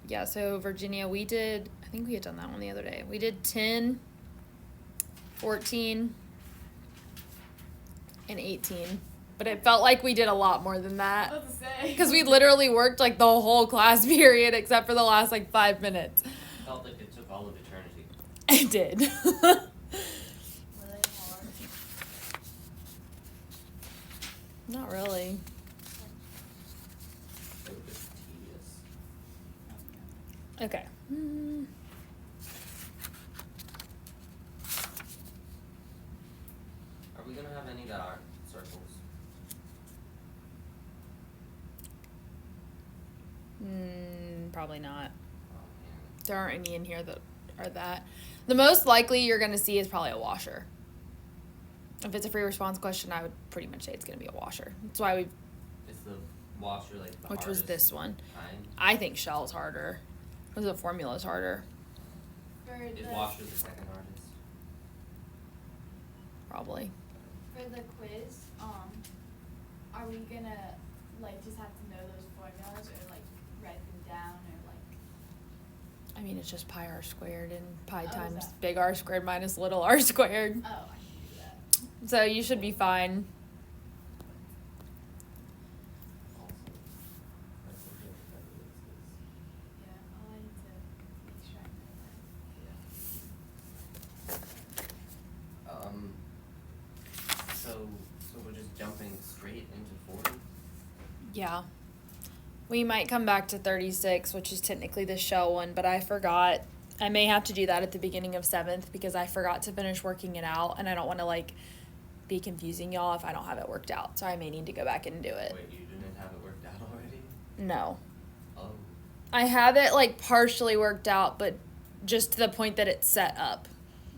Yeah, so Virginia, I think we had done that one the other day. We did 10, 14, and 18. But it felt like we did a lot more than that. I was about to say. Because we literally worked like the whole class period except for the last like 5 minutes. It felt like it took all of eternity. It did. Were they hard? Not really. It was just tedious. Okay. Are we gonna have any that aren't circles? Probably not. Oh man. There aren't any in here that are that. The most likely you're going to see is probably a washer. If it's a free response question, I would pretty much say it's going to be a washer. That's why Is the washer like the which was hardest this one. kind? I think shell's harder. Because the formula's harder, For Is the washer the second hardest? probably. for the quiz, are we gonna like just have to know those formulas or like write them down or like? I mean, it's just pi r squared and pi Oh, is times that- big R squared minus little r squared. Oh, I can do that. So you should be fine. Also, that's a good Yeah, I'll need to make sure I know that. yeah. So we're just jumping straight into 40? Yeah. We might come back to 36, which is technically the shell one, but I forgot. I may have to do that at the beginning of 7th because I forgot to finish working it out, and I don't want to, like, be confusing y'all if I don't have it worked out. So I may need to go back and do it. Wait, you didn't have it worked out already? No. Oh. I have it, like, partially worked out, but just to the point that it's set up.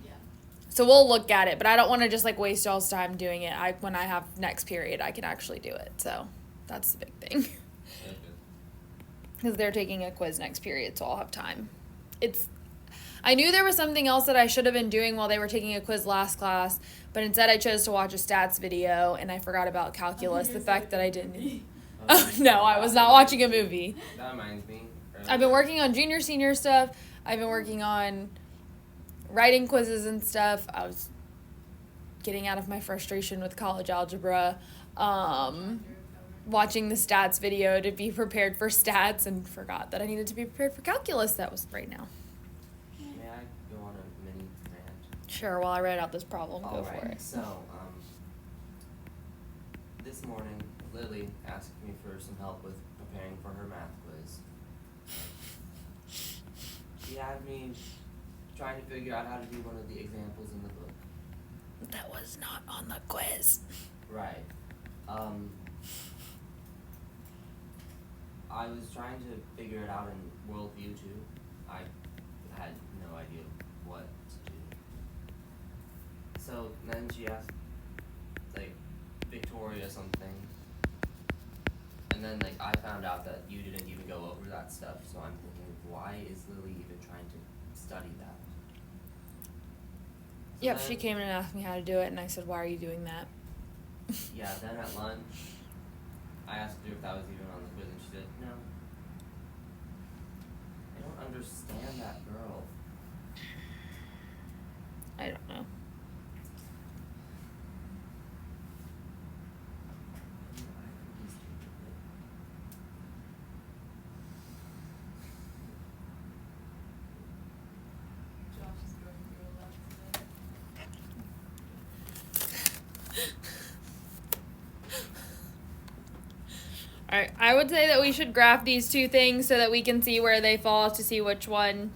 Yeah. So we'll look at it, but I don't want to just, like, waste y'all's time doing it. When I have next period, I can actually do it. So that's the big thing. Okay. Because they're taking a quiz next period, so I'll have time. I knew there was something else that I should have been doing while they were taking a quiz last class, but instead I chose to watch a stats video, and I forgot about calculus, the fact that I didn't. Oh, no, I was not watching a movie. That reminds me. I've been working on junior, senior stuff. I've been working on writing quizzes and stuff. I was getting out of my frustration with college algebra. Watching the stats video to be prepared for stats and forgot that I needed to be prepared for calculus. That was right now. May I go on a mini rant? Sure, while I write out this problem, go for Alright, it. so, this morning, Lily asked me for some help with preparing for her math quiz. She had me trying to figure out how to do one of the examples in the book. That was not on the quiz. Right. I was trying to figure it out in Worldview too. I had no idea what to do. So then she asked, like, Victoria something. And then, like, I found out that you didn't even go over that stuff, so I'm thinking, why is Lily even trying to study that? So Yep, then- she came in and asked me how to do it, and I said, why are you doing that? Yeah, then at lunch, I asked her if that was even on the quiz, and she said, no. I don't understand that girl. I don't know. I think he's stupid. Josh is going through a lot today. Alright, I would say that we should graph these two things so that we can see where they fall to see which one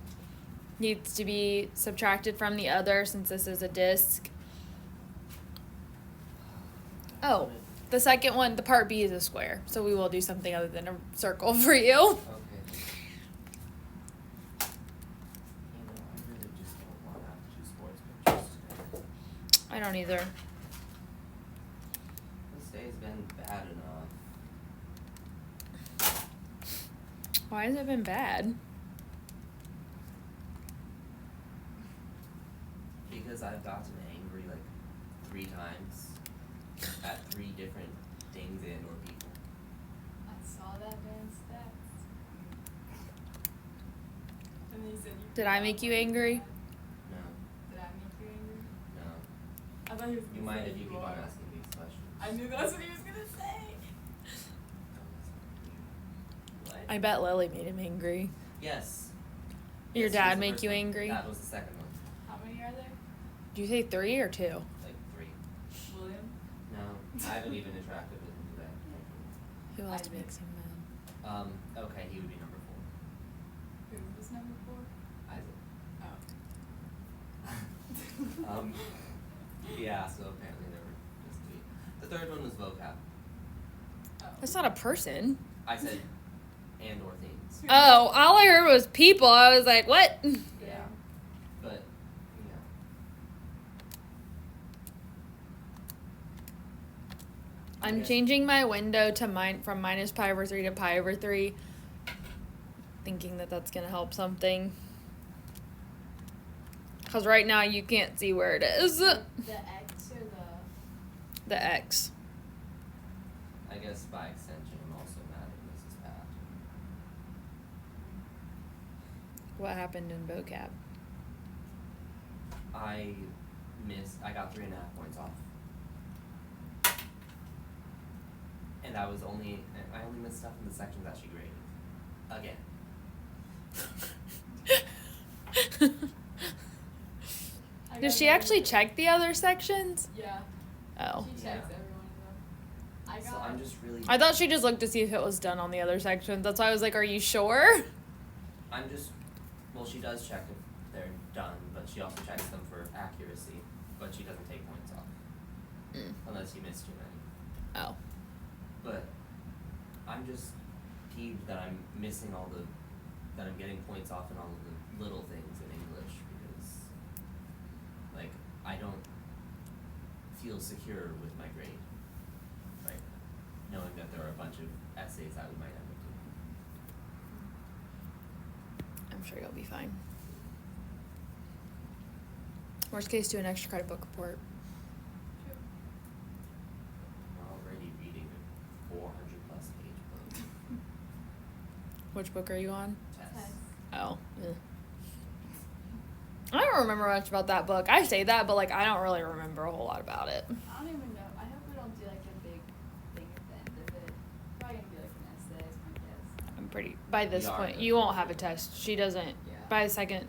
needs to be subtracted from the other since this is a disk. Oh, the second one, the part B is a square, so we will do something other than a circle for you. Okay. You know, I really just don't want to have to do sports pictures today. I don't either. This day's been bad enough. Why has it been bad? Because I've gotten angry like 3 times at 3 different things and or people. I saw that man's stats. Did I make you angry? No. Did I make you angry? No. I thought he was You gonna might say if you keep on are. asking these questions. I knew that's what he was gonna say. What? I bet Lily made him angry. Yes. Your Yes, he dad was the make first you one. angry? That was the second one. How many are there? Did you say 3 or 2? Like 3. William? No. I haven't even interacted with him today. Who else I did. makes him mad? Okay, he would be number 4. Who was number 4? Isaac. Oh. Yeah, so apparently there were just 3. The third one was vocab. Oh. That's not a person. I said and or things. Oh, all I heard was people. I was like, what? Yeah. But, yeah. I'm Okay. changing my window to from minus pi over 3 to pi over 3, thinking that that's going to help something. Because right now you can't see where it is. The X or The X. I guess by extension, I'm also mad at Mrs. Pat. What happened in vocab? I got 3.5 points off. And I only missed stuff in the sections that she graded. Again. I Did got she really actually good. check the other sections? Yeah. Oh. She checks Yeah. every one of them. I got. So I'm just really. I thought she just looked to see if it was done on the other sections. That's why I was like, are you sure? Well, she does check if they're done, but she also checks them for accuracy, but she doesn't take points off. Unless you missed too many. Oh. But I'm just peeved that I'm missing that I'm getting points off in all of the little things in English because, like, I don't feel secure with my grade. Like, knowing that there are a bunch of essays that we might end up doing. I'm sure you'll be fine. Worst case, do an extra credit book report. I'm already reading a 400+ page book. Which book are you on? Test. Oh. Ugh. I don't remember much about that book. I say that, but like I don't really remember a whole lot about it. I don't even know. I hope we don't do like a big thing at the end of it. Probably gonna be like an essay, is my guess. I'm pretty by this We are point. the- You won't have a test. She doesn't. Yeah. By the second.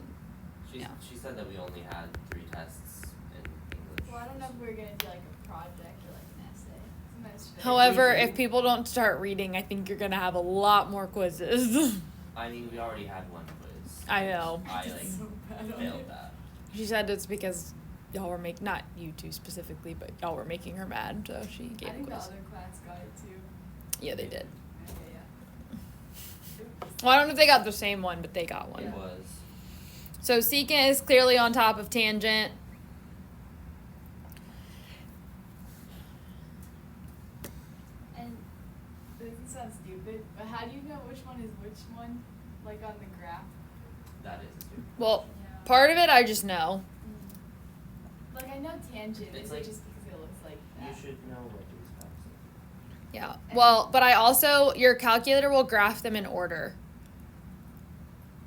She Yeah. she said that we only had 3 tests in English. Well, I don't know if we're gonna do like a project or like an essay. Sometimes she- However, do- if people don't start reading, I think you're gonna have a lot more quizzes. I mean, we already had one quiz. I know. I I'm like so bad on failed it. that. She said it's because y'all were not you two specifically, but y'all were making her mad, so she gave I a think the quiz. other class got it too. Yeah, they did. Okay, yeah. Oops. Well, I don't know if they got the same one, but they got one. It Yeah. was. So secant is clearly on top of tangent. And this sounds stupid, but how do you know which one is which one? Like on the graph? That is stupid. Well, Yeah. part of it I just know. Like I know tangent, It's is like- it just because it looks like that? You should know what these facts are. Yeah. Well, but I also your calculator will graph them in order.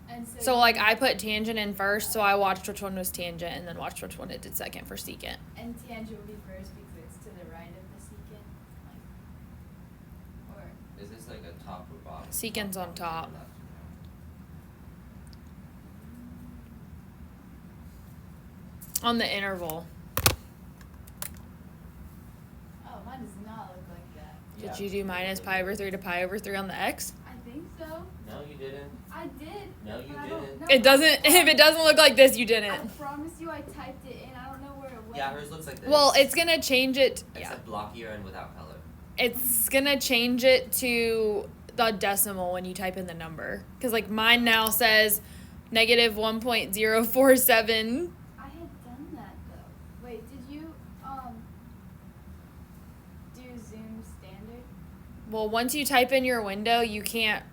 And So you- like I put tangent in first, so I watched which one was tangent and then watched which one it did second for secant. And tangent would be first because it's to the right of the secant, like, or Is this like a top or bottom? Secant's on top. or left? On the interval. oh, mine does not look like that. Yeah. Did you do minus pi over 3 to pi over 3 on the x? I think so. No, you didn't. I did. No, you but I don't didn't. know. It doesn't if it doesn't look like this, you I didn't. promise you, I typed it in. I don't know where it went. Yeah, hers looks like this. Well, it's going to change it. Yeah. Except blockier and without color. It's going to change it to the decimal when you type in the number. Cuz like mine now says negative 1.047. I had done that though. Wait, did you do Zoom standard? Well, once you type in your window, you can't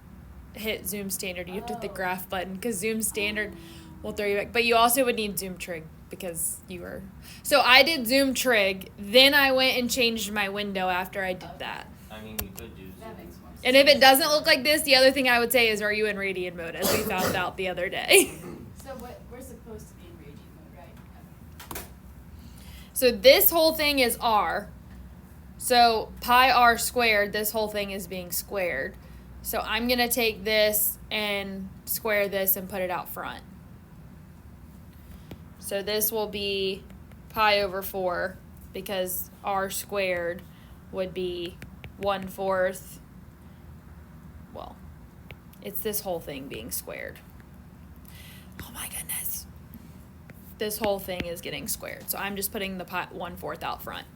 hit Zoom standard. You have to hit the Oh. graph button because Zoom standard will throw you back. But you also would need Zoom trig because you were. So I did Zoom trig, then I went and changed my window after I did that. I mean, you could do That Zoom. makes more sense. And if it doesn't look like this, the other thing I would say is, are you in radian mode, as we found out the other day? So So this whole thing is r. So pi r squared, this whole thing is being squared. So I'm going to take this and square this and put it out front. So this will be pi over 4 because r squared would be 1/4. Well, it's this whole thing being squared. Oh my goodness. This whole thing is getting squared. So I'm just putting the pi 1/4 out front.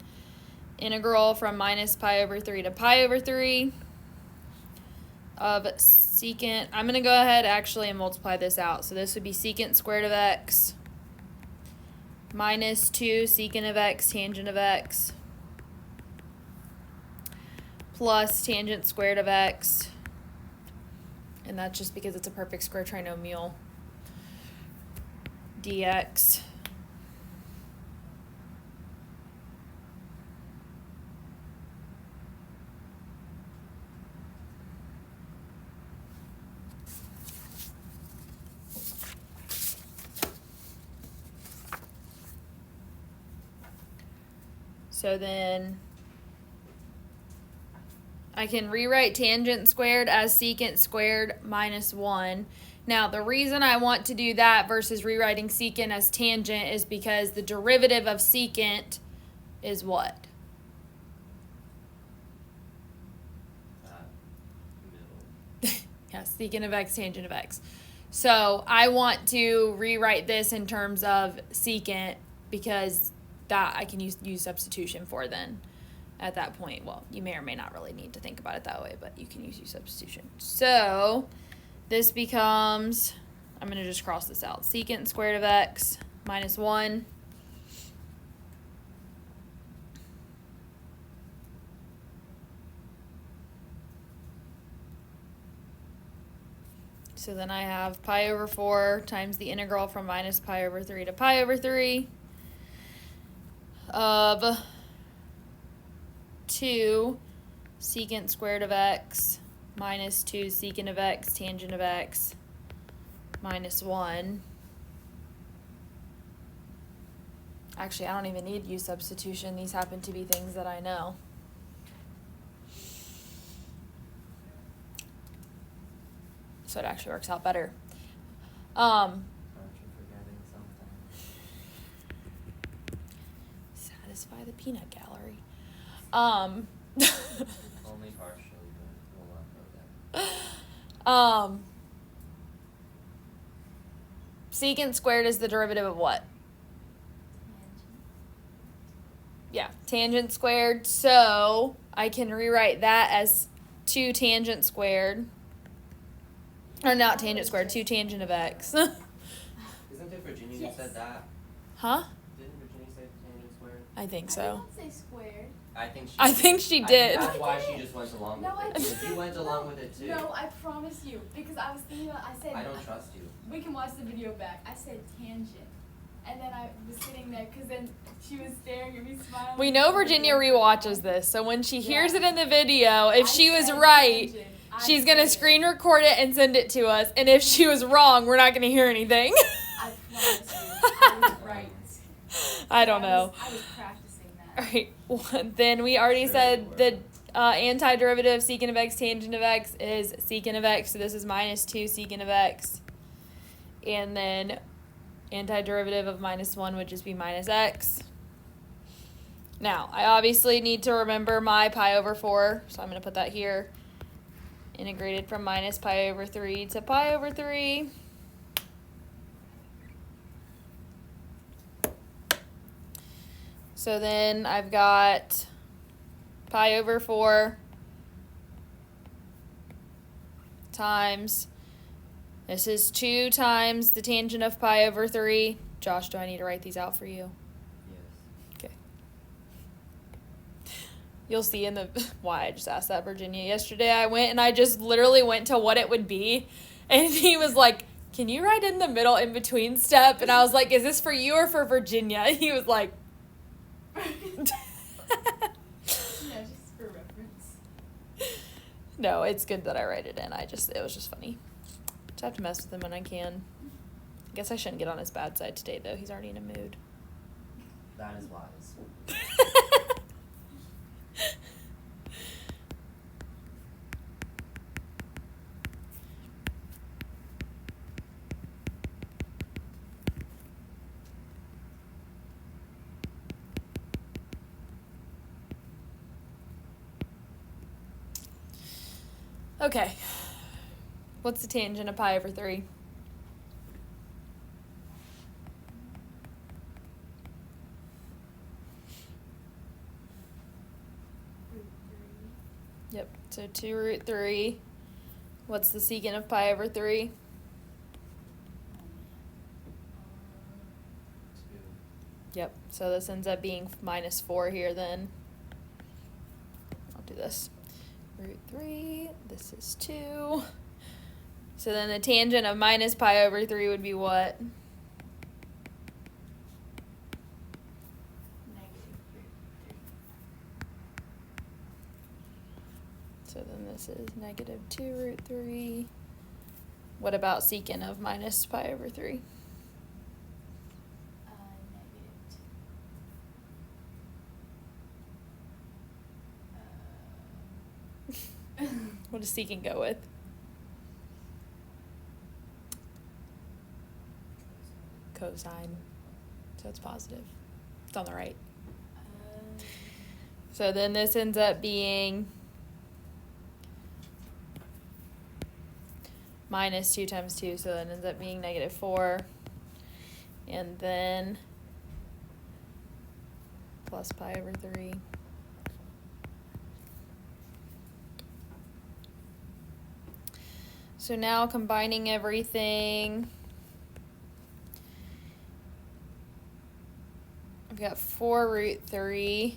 Integral from minus pi over 3 to pi over 3 of secant. I'm going to go ahead actually and multiply this out. So this would be secant squared of x minus 2 secant of x tangent of x plus tangent squared of x. And that's just because it's a perfect square trinomial dx. So then I can rewrite tangent squared as secant squared minus 1. Now, the reason I want to do that versus rewriting secant as tangent is because the derivative of secant is what? Middle. Yeah, secant of x, tangent of x. So I want to rewrite this in terms of secant because that I can use substitution for then at that point. Well, you may or may not really need to think about it that way, but you can use substitution. So this becomes, I'm going to just cross this out, secant squared of x minus 1 so then I have pi over 4 times the integral from minus pi over 3 to pi over 3 of 2 secant squared of x minus 2 secant of x tangent of x minus 1. Actually, I don't even need use substitution. These happen to be things that I know. So it actually works out better. Aren't you forgetting something? Satisfy the peanut gallery. Only partially, but we'll not go there. Secant squared is the derivative of what? Yeah, tangent squared. So I can rewrite that as 2 tangent squared. Or not tangent squared, 2 tangent of x. Isn't it Virginia Yes. who said that? Huh? Didn't Virginia say tangent squared? I think I so. did not say squared. I think she I did. think that's why she just went along No, with I it. Because didn't. you went along with it too. No, I promise you. Because I was thinking about, I said, I don't trust you. we can watch the video back. I said tangent. And then I was sitting there because then she was staring at me smiling. We know Virginia rewatches this, so when she hears it in the video, if I she was said right, tangent. she's going to screen record it and send it to us. And if she was wrong, we're not going to hear anything. I promise you, I was right. I don't know. I was practicing that. All right. Well, then we already Sure said you were. the antiderivative of secant of x tangent of x is secant of x. So this is minus 2 secant of x. And then antiderivative of minus 1 would just be minus x. Now, I obviously need to remember my pi over 4. So I'm going to put that here. Integrated from minus pi over 3 to pi over 3. So then I've got pi over 4 times, this is 2 times the tangent of pi over 3. Josh, do I need to write these out for you? Yes. Okay. You'll see in the, why I just asked that, Virginia. Yesterday I went and I just literally went to what it would be. And he was like, can you write in the middle in between step? And I was like, is this for you or for Virginia? And he was like, Yeah, just for reference. no, it's good that I write it in. It was just funny. Just have to mess with him when I can. I guess I shouldn't get on his bad side today, though. He's already in a mood. That is wise. Okay. What's the tangent of pi over 3? Root 3. Yep. So 2 root 3. What's the secant of pi over 3? Oh man. 2. Yep. So this ends up being minus 4 here then. I'll do this. Root 3. This is 2. So then the tangent of minus pi over 3 would be what? Negative root 3. So then this is negative 2 root 3. What about secant of minus pi over 3? Negative 2. What does secant go with? Cosine. So it's positive. It's on the right. So then this ends up being minus 2 times 2, so that ends up being negative 4. And then plus pi over 3. So now combining everything, I've got 4 root 3.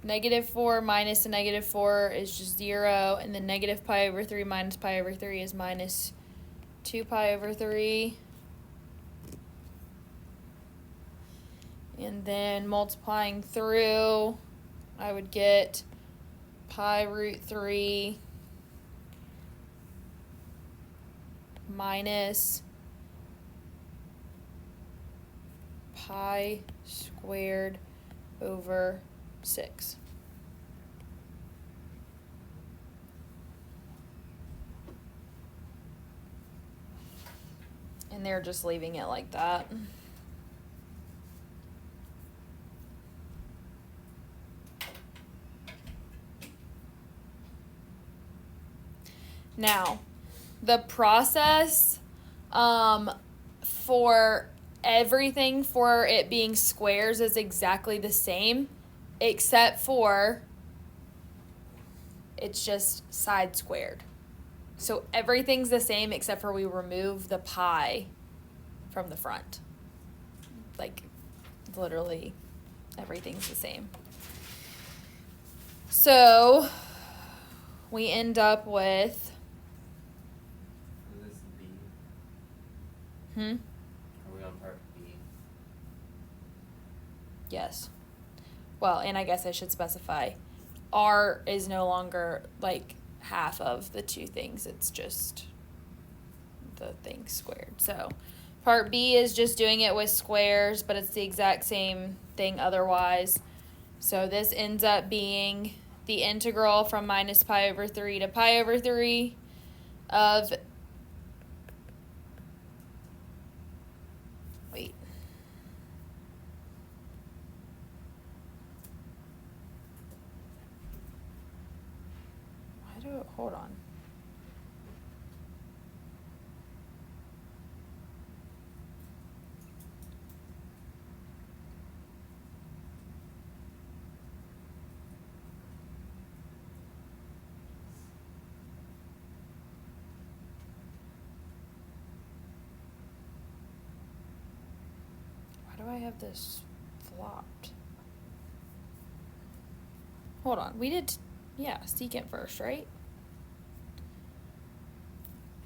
Negative 4 minus a negative 4 is just 0, and then negative pi over 3 minus pi over 3 is minus 2 pi over 3. And then multiplying through, I would get pi root 3 minus pi squared over 6. And they're just leaving it like that. Now, the process for everything for it being squares is exactly the same, except for it's just side squared. So everything's the same except for we remove the pi from the front. Like, literally everything's the same. So we end up with Is this B? Hmm? Are we on part B? Yes. Well, and I guess I should specify R is no longer like half of the two things. It's just the thing squared. So part B is just doing it with squares, but it's the exact same thing otherwise. So this ends up being the integral from minus pi over 3 to pi over 3 of, wait, why do it, hold on. Why do I have this flopped? Hold on, we did, yeah, secant first, right?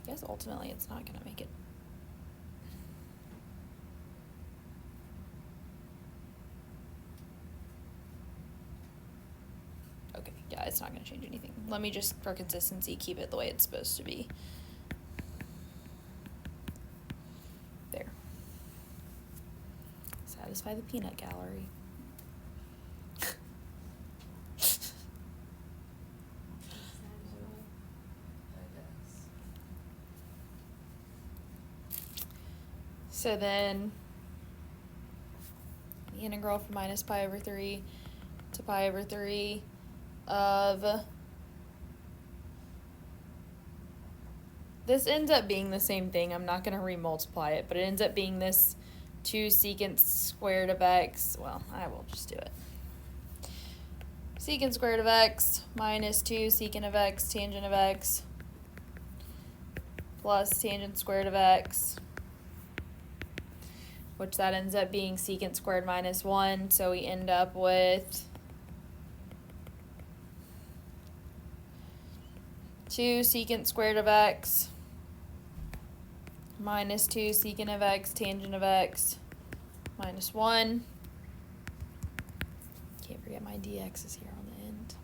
I guess ultimately it's not gonna make it. Okay, yeah, it's not gonna change anything. Let me just, for consistency, keep it the way it's supposed to be. There. satisfy the peanut gallery. I guess. So then the integral from minus pi over 3 to pi over 3 of, this ends up being the same thing. I'm not going to remultiply it, but it ends up being this 2 secant squared of x. Well, I will just do it. Secant squared of x minus 2 secant of x tangent of x plus tangent squared of x, which that ends up being secant squared minus 1. So we end up with 2 secant squared of x minus 2 secant of x tangent of x minus 1. Can't forget my dx is here on the end.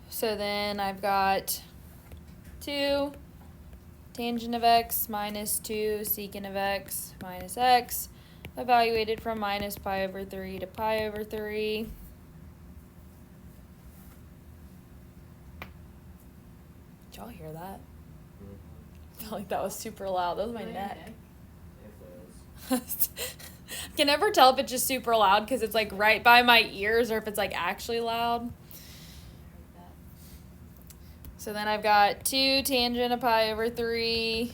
So then I've got 2 tangent of x minus 2 secant of x minus x, evaluated from minus pi over 3 to pi over 3. Did y'all hear that? I felt like that was super loud. That was my neck. It was. I can never tell if it's just super loud because it's like right by my ears or if it's like actually loud. So then I've got 2 tangent of pi over 3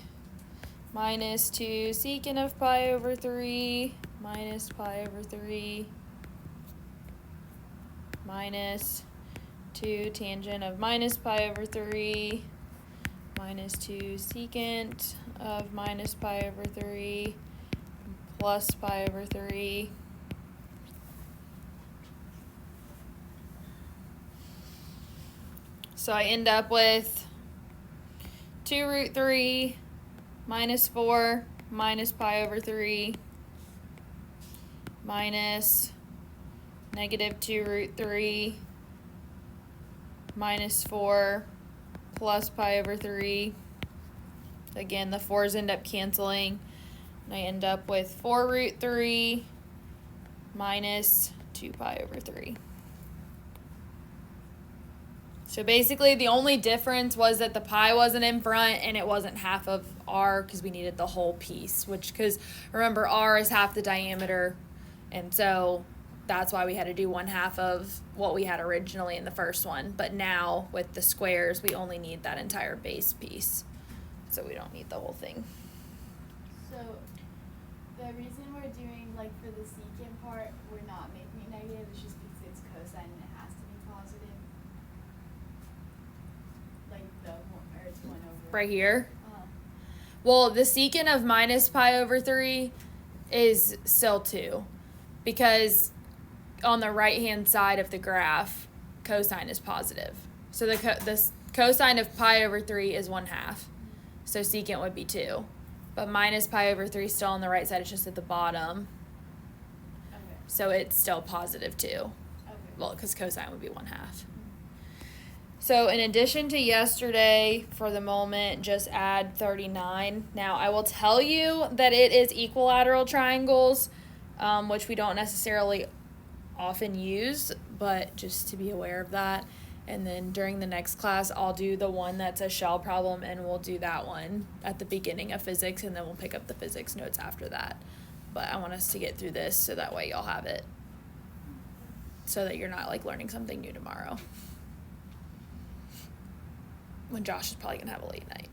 minus 2 secant of pi over 3 minus pi over 3 minus 2 tangent of minus pi over 3 minus 2 secant of minus pi over 3 plus pi over 3. So I end up with 2 root 3 minus 4 minus pi over 3 minus negative 2 root 3 minus 4 plus pi over 3. Again, the 4's end up canceling. And I end up with 4 root 3 minus 2 pi over 3. So basically the only difference was that the pi wasn't in front and it wasn't half of r because we needed the whole piece, which, because remember r is half the diameter, and so that's why we had to do 1/2 of what we had originally in the first one. But now with the squares, we only need that entire base piece, so we don't need the whole thing. So the reason we're doing, like, for the secant part, we're not making it negative, it's just because it's cosine and it has to be positive. Like the one, or it's 1 over. Right here. Uh-huh. Well, the secant of minus pi over 3 is still 2, because on the right-hand side of the graph, cosine is positive. So the cosine of pi over 3 is 1/2. So secant would be 2. But minus pi over 3 is still on the right side, it's just at the bottom. Okay. So it's still positive 2. Okay. Well, because cosine would be 1/2. So in addition to yesterday, for the moment, just add 39. Now, I will tell you that it is equilateral triangles, which we don't necessarily often use, but just to be aware of that. And then during the next class, I'll do the one that's a shell problem, and we'll do that one at the beginning of physics, and then we'll pick up the physics notes after that. But I want us to get through this so that way y'all have it, so that you're not like learning something new tomorrow, when Josh is probably gonna have a late night.